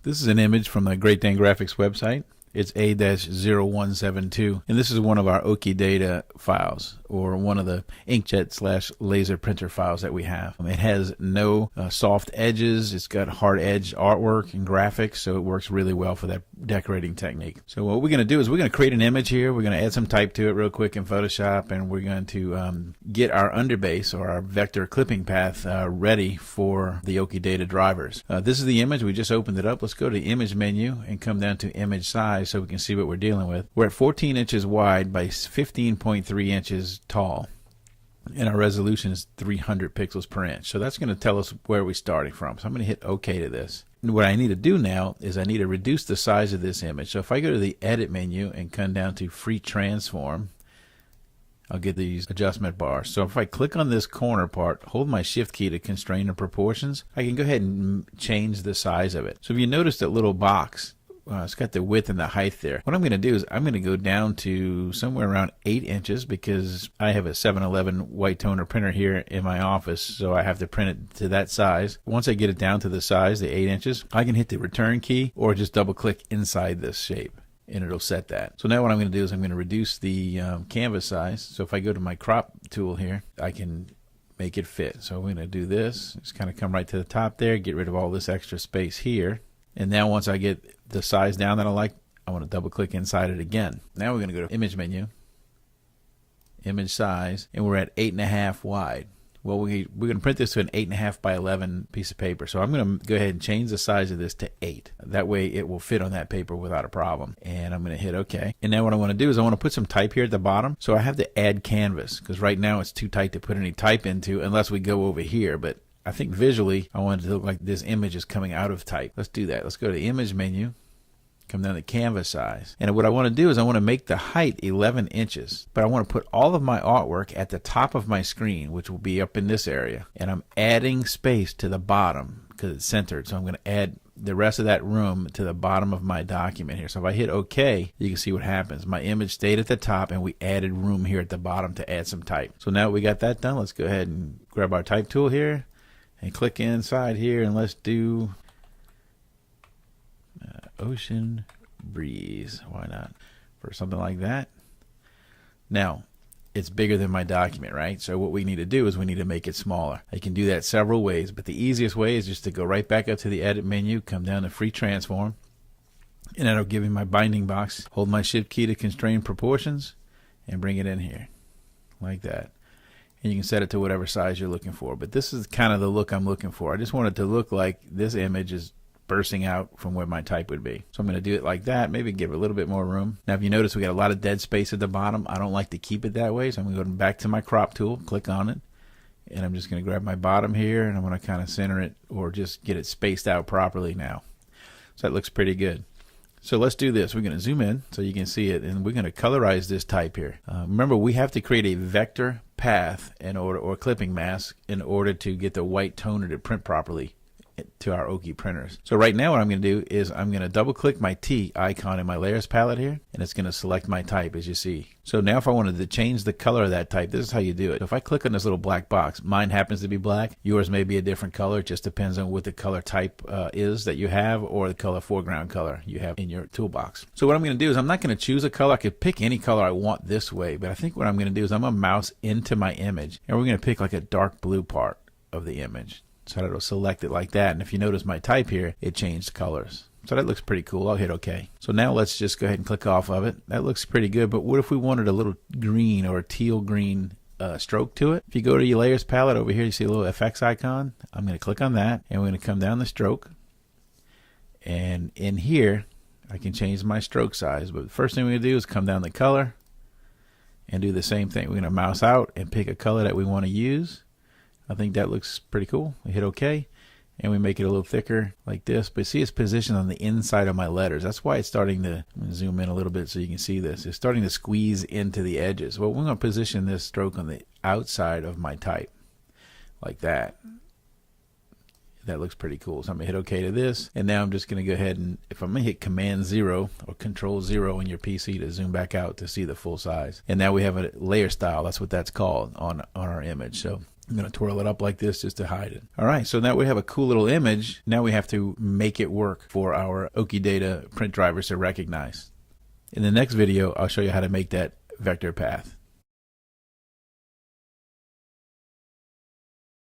This is an image from the Great Dane Graphics website. It's A-0172, and this is one of our Oki data files, or one of the Inkjet / laser printer files that we have. It has no soft edges. It's got hard edge artwork and graphics, so it works really well for that decorating technique. So what we're going to do is we're going to create an image here. We're going to add some type to it real quick in Photoshop, and we're going to get our underbase, or our vector clipping path, ready for the Oki data drivers. This is the image. We just opened it up. Let's go to the image menu and come down to image size, so we can see what we're dealing with. We're at 14 inches wide by 15.3 inches tall, and our resolution is 300 pixels per inch. So that's going to tell us where we're starting from. So I'm going to hit OK to this. And what I need to do now is I need to reduce the size of this image. So if I go to the edit menu and come down to free transform, I'll get these adjustment bars. So if I click on this corner part, hold my shift key to constrain the proportions, I can go ahead and change the size of it. So if you notice that little box, it's got the width and the height there. What I'm going to do is I'm going to go down to somewhere around 8 inches, because I have a 711 white toner printer here in my office, so I have to print it to that size. Once I get it down to the size, the 8 inches, I can hit the return key or just double click inside this shape, and it'll set that. So now what I'm going to do is I'm going to reduce the canvas size. So if I go to my crop tool here, I can make it fit. So I'm going to do this, just kind of come right to the top there, get rid of all this extra space here. And now once I get the size down that I like, I want to double click inside it again. Now we're going to go to image menu, image size, and we're at 8.5 wide. Well, we're going to print this to an 8.5 by 11 piece of paper. So I'm going to go ahead and change the size of this to 8. That way it will fit on that paper without a problem. And I'm going to hit OK. And now what I want to do is I want to put some type here at the bottom. So I have to add canvas, because right now it's too tight to put any type into unless we go over here. But I think visually I want it to look like this image is coming out of type. Let's do that. Let's go to the image menu, come down to canvas size. And what I want to do is I want to make the height 11 inches. But I want to put all of my artwork at the top of my screen, which will be up in this area. And I'm adding space to the bottom because it's centered. So I'm going to add the rest of that room to the bottom of my document here. So if I hit OK, you can see what happens. My image stayed at the top, and we added room here at the bottom to add some type. So now we got that done. Let's go ahead and grab our type tool here and click inside here, and let's do ocean breeze. Why not? For something like that. Now it's bigger than my document, right? So what we need to do is we need to make it smaller. I can do that several ways, but the easiest way is just to go right back up to the edit menu, come down to free transform, and that'll give me my binding box. Hold my shift key to constrain proportions and bring it in here like that. And you can set it to whatever size you're looking for. But this is kind of the look I'm looking for. I just want it to look like this image is bursting out from where my type would be. So I'm going to do it like that, maybe give it a little bit more room. Now if you notice we got a lot of dead space at the bottom. I don't like to keep it that way, so I'm going to go back to my crop tool, click on it, and I'm just going to grab my bottom here, and I'm going to kind of center it or just get it spaced out properly now. So that looks pretty good. So let's do this. We're going to zoom in so you can see it, and we're going to colorize this type here. Remember, we have to create a vector path in order, or clipping mask, in order to get the white toner to print properly to our Oki printers. So right now what I'm going to do is I'm going to double click my T icon in my layers palette here, and it's going to select my type, as you see. So now if I wanted to change the color of that type, this is how you do it. So if I click on this little black box, mine happens to be black, yours may be a different color. It just depends on what the color type is that you have, or the color foreground color you have in your toolbox. So what I'm going to do is I'm not going to choose a color. I could pick any color I want this way, but I think what I'm going to do is I'm going to mouse into my image, and we're going to pick like a dark blue part of the image, so that it'll select it like that. And if you notice my type here, it changed colors. So that looks pretty cool. I'll hit OK. So now let's just go ahead and click off of it. That looks pretty good, but what if we wanted a little green or a teal green stroke to it? If you go to your layers palette over here, you see a little FX icon. I'm going to click on that, and we're going to come down the stroke. And in here, I can change my stroke size. But the first thing we're going to do is come down the color and do the same thing. We're going to mouse out and pick a color that we want to use. I think that looks pretty cool. We hit OK, and we make it a little thicker like this. But see, it's positioned on the inside of my letters. That's why it's starting to, I'm going to zoom in a little bit so you can see this. It's starting to squeeze into the edges. Well, we're going to position this stroke on the outside of my type like that. That looks pretty cool. So I'm going to hit OK to this. And now I'm just going to go ahead and, if I'm going to hit Command 0 or Control 0 on your PC to zoom back out to see the full size. And now we have a layer style. That's what that's called on our image. So I'm going to twirl it up like this just to hide it. All right, so now we have a cool little image. Now we have to make it work for our Okidata print drivers to recognize. In the next video, I'll show you how to make that vector path.